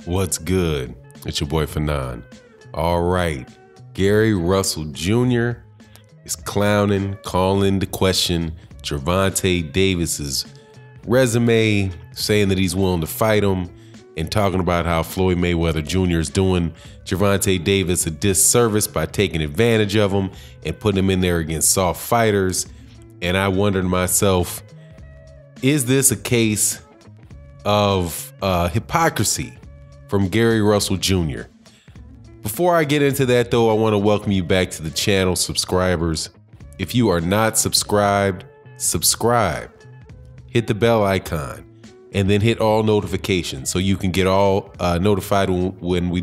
What's good? It's your boy Fannon. All right, Gary Russell Jr. is calling into question Gervonta Davis's resume, saying that he's willing to fight him, and talking about how Floyd Mayweather Jr. is doing Gervonta Davis a disservice by taking advantage of him and putting him in there against soft fighters. And I wondered to myself, is this a case of hypocrisy from Gary Russell Jr.? Before I get into that, though, I want to welcome you back to the channel, subscribers. If you are not subscribed, subscribe. Hit the bell icon and then hit all notifications so you can get all notified when we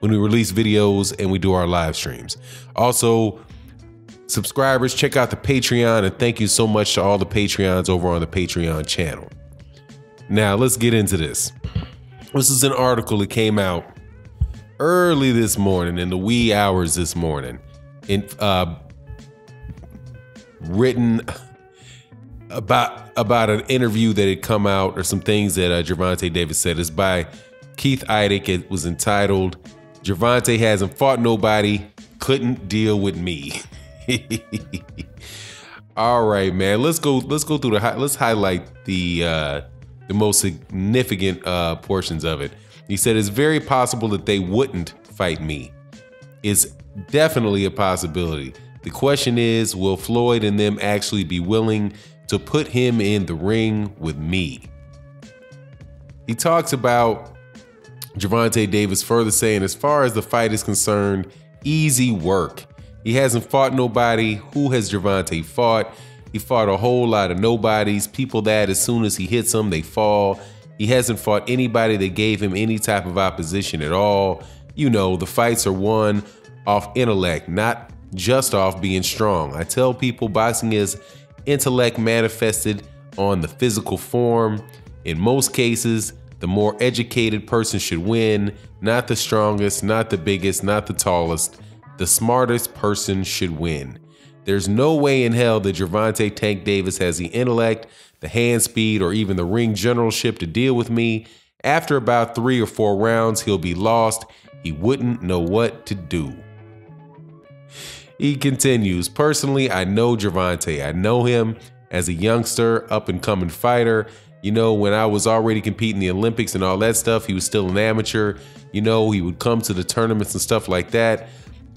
release videos and we do our live streams. Also, subscribers, check out the Patreon, and thank you so much to all the Patreons over on the Patreon channel. Now, let's get into this. This is an article that came out early this morning, in the wee hours this morning, written about an interview that had come out, or some things that Gervonta Davis said. It's by Keith Idec. It was entitled, "Gervonta hasn't fought nobody, couldn't deal with me." All right, man. Let's go through let's highlight the most significant portions of it. He said, "It's very possible that they wouldn't fight me. It's definitely a possibility. The question is, will Floyd and them actually be willing to put him in the ring with me?" He talks about Gervonta Davis further saying, "As far as the fight is concerned, easy work. He hasn't fought nobody. Who has Gervonta fought? He fought a whole lot of nobodies, people that as soon as he hits them, they fall. He hasn't fought anybody that gave him any type of opposition at all. You know, the fights are won off intellect, not just off being strong. I tell people boxing is intellect manifested on the physical form. In most cases, the more educated person should win, not the strongest, not the biggest, not the tallest. The smartest person should win. There's no way in hell that Gervonta Tank Davis has the intellect, the hand speed, or even the ring generalship to deal with me. After about 3 or 4 rounds, he'll be lost. He wouldn't know what to do." He continues, "Personally, I know Gervonta. I know him as a youngster, up-and-coming fighter. You know, when I was already competing in the Olympics and all that stuff, he was still an amateur. You know, he would come to the tournaments and stuff like that.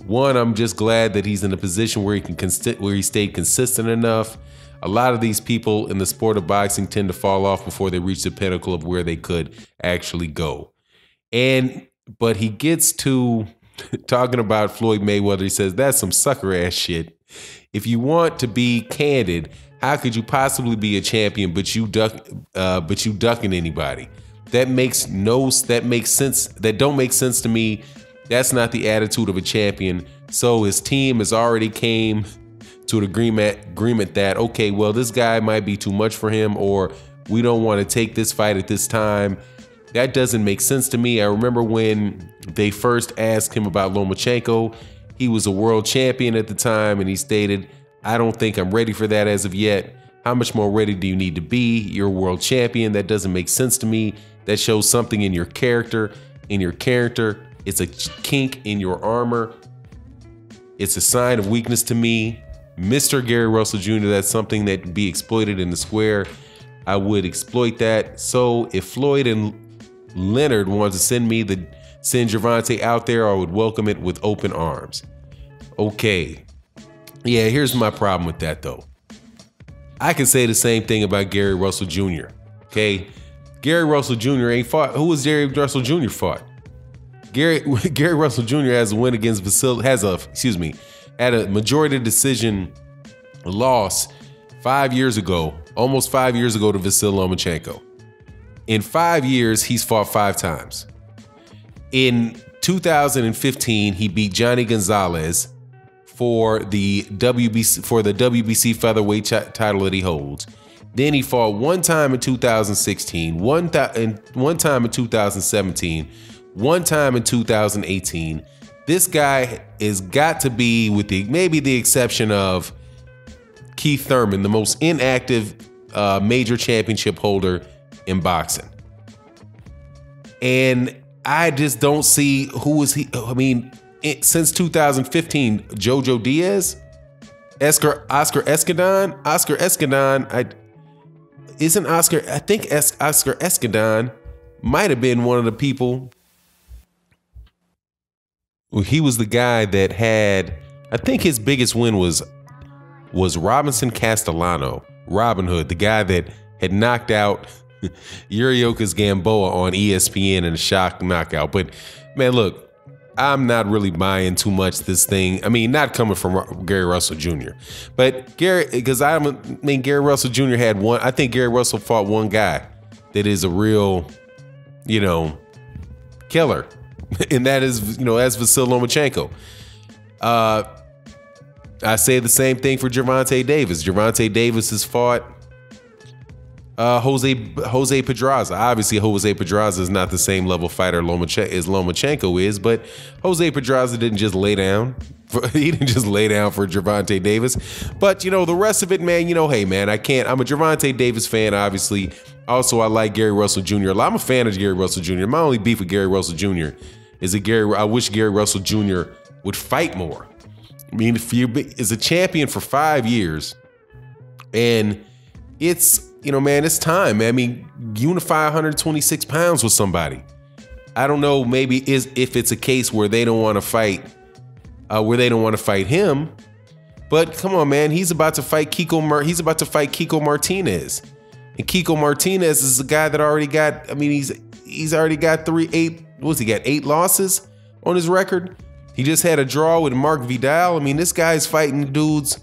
One, I'm just glad that he's in a position where he stayed consistent enough. A lot of these people in the sport of boxing tend to fall off before they reach the pinnacle of where they could actually go." But he gets to talking about Floyd Mayweather. He says, "That's some sucker ass shit. If you want to be candid, how could you possibly be a champion but you ducking anybody? That makes sense. That don't make sense to me. That's not the attitude of a champion." So his team has already came to an agreement that, okay, well, this guy might be too much for him, or we don't want to take this fight at this time. That doesn't make sense to me. I remember when they first asked him about Lomachenko, he was a world champion at the time, and he stated, "I don't think I'm ready for that as of yet." How much more ready do you need to be? You're a world champion. That doesn't make sense to me. That shows something in your character. It's a kink in your armor. It's a sign of weakness to me. Mr. Gary Russell Jr., that's something that can be exploited in the square. I would exploit that. So if Floyd and Leonard wanted to send Gervonta out there, I would welcome it with open arms." Okay. Yeah, here's my problem with that, though. I can say the same thing about Gary Russell Jr. Okay? Gary Russell Jr. ain't fought. Who has Gary Russell Jr. fought? Gary Russell Jr. has a win against had a majority decision loss 5 years ago, almost 5 years ago, to Vasyl Lomachenko. In 5 years, he's fought 5 times. In 2015, he beat Johnny Gonzalez for the WBC featherweight title that he holds. Then he fought 1 time in 2016, one time in 2017, 1 time in 2018. This guy has got to be, with maybe the exception of Keith Thurman, the most inactive major championship holder in boxing. And I just don't see who is he. I mean, since 2015, Jojo Diaz, Oscar Escandon. I think Oscar Escandon might have been one of the people. Well, he was the guy that had, I think his biggest win was Robinson Castellano, Robin Hood, the guy that had knocked out Yuriokas Gamboa on ESPN in a shock knockout. But man, look, I'm not really buying too much this thing. I mean, not coming from Gary Russell Jr., but Gary Russell Jr. had one. I think Gary Russell fought one guy that is a real, killer, and that is, that's Vasyl Lomachenko. I say the same thing for Gervonta Davis. Gervonta Davis has fought Jose Pedraza. Obviously, Jose Pedraza is not the same level fighter as Lomachenko is, but Jose Pedraza didn't just lay down. He didn't just lay down for Gervonta Davis. But, the rest of it, man, hey, man, I'm a Gervonta Davis fan, obviously. Also, I like Gary Russell Jr. I'm a fan of Gary Russell Jr. My only beef with Gary Russell Jr. is that I wish Gary Russell Jr. would fight more. I mean, if you is a champion for 5 years, and it's, man, it's time, man. I mean, unify 126 pounds with somebody. I don't know, maybe if it's a case where they don't want to fight, him. But come on, man, he's about to fight Kiko Martinez. And Kiko Martinez is a guy that already got, he's already got 8 losses on his record. He just had a draw with Mark Vidal. This guy's fighting dudes.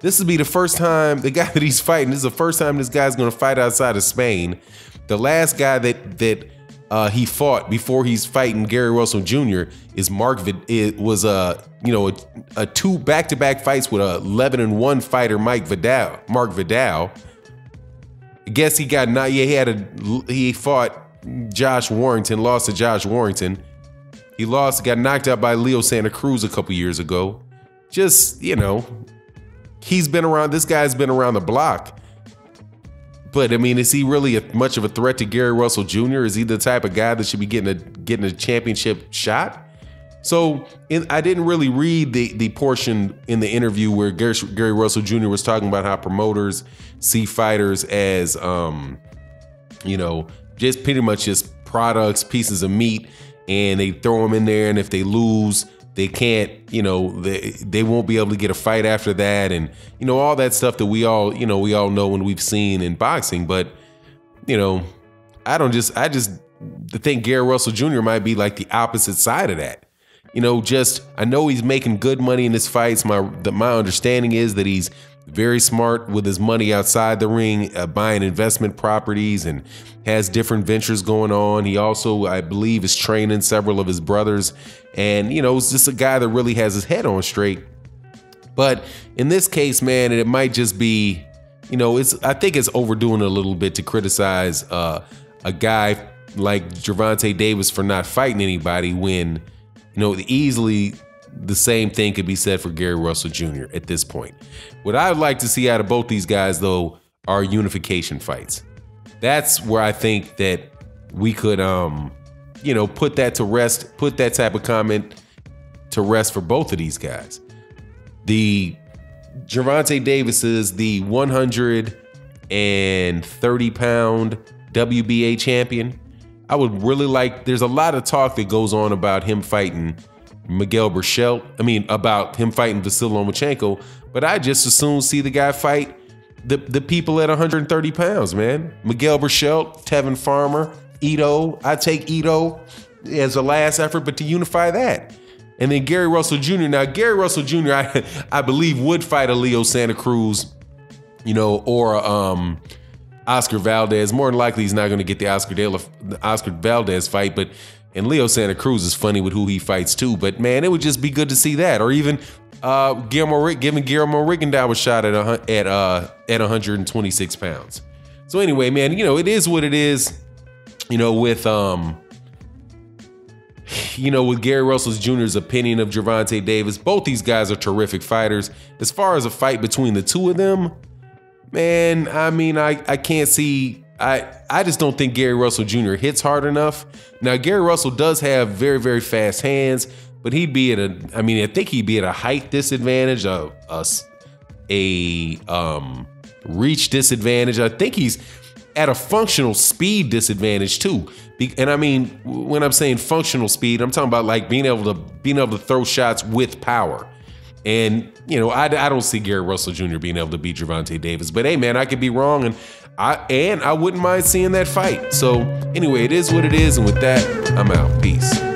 This will be the first time, the guy that he's fighting, this is the first time this guy's going to fight outside of Spain. The last guy that he fought before he's fighting Gary Russell Jr. is It was a two back-to-back fights with a 11-1 fighter, Mark Vidal. I guess he fought Josh Warrington, lost to Josh Warrington. He got knocked out by Leo Santa Cruz a couple years ago. Just, this guy's been around the block. But is he really much of a threat to Gary Russell Jr.? Is he the type of guy that should be getting a championship shot? So I didn't really read the portion in the interview where Gary Russell Jr. was talking about how promoters see fighters as, just pretty much just products, pieces of meat, and they throw them in there. And if they lose, they can't, they won't be able to get a fight after that. And, all that stuff that we all know and we've seen in boxing. But, I think Gary Russell Jr. might be like the opposite side of that. I know he's making good money in his fights. My understanding is that he's very smart with his money outside the ring, buying investment properties and has different ventures going on. He also, I believe, is training several of his brothers. And, it's just a guy that really has his head on straight. But in this case, man, it might just be, I think it's overdoing it a little bit to criticize a guy like Gervonta Davis for not fighting anybody when, easily the same thing could be said for Gary Russell Jr. at this point. What I'd like to see out of both these guys, though, are unification fights. That's where I think that we could, put that to rest, put that type of comment to rest for both of these guys. The Gervonta Davis is the 130-pound WBA champion. I would really like, there's a lot of talk that goes on about him fighting Miguel Berchelt. About him fighting Vasyl Lomachenko, but I just as soon see the guy fight the people at 130 pounds, man. Miguel Berchelt, Tevin Farmer, Ito. I take Ito as a last effort, but to unify that. And then Gary Russell Jr. Now, Gary Russell Jr., I believe would fight a Leo Santa Cruz, or Oscar Valdez. More than likely, he's not going to get the Oscar Valdez fight, and Leo Santa Cruz is funny with who he fights too. But man, it would just be good to see that, or even giving Guillermo Rigondeaux a shot at 126 pounds. So anyway, man, it is what it is. With Gary Russell Jr.'s opinion of Gervonta Davis, both these guys are terrific fighters. As far as a fight between the two of them, man, I can't see I just don't think Gary Russell Jr. hits hard enough. Now, Gary Russell does have very, very fast hands, but he'd be at I think he'd be at a height disadvantage, a reach disadvantage. I think he's at a functional speed disadvantage too. And I mean, when I'm saying functional speed, I'm talking about like being able to throw shots with power. And, you know, I don't see Gary Russell Jr. being able to beat Gervonta Davis. But hey, man, I could be wrong, and I wouldn't mind seeing that fight. So anyway, it is what it is. And with that, I'm out. Peace.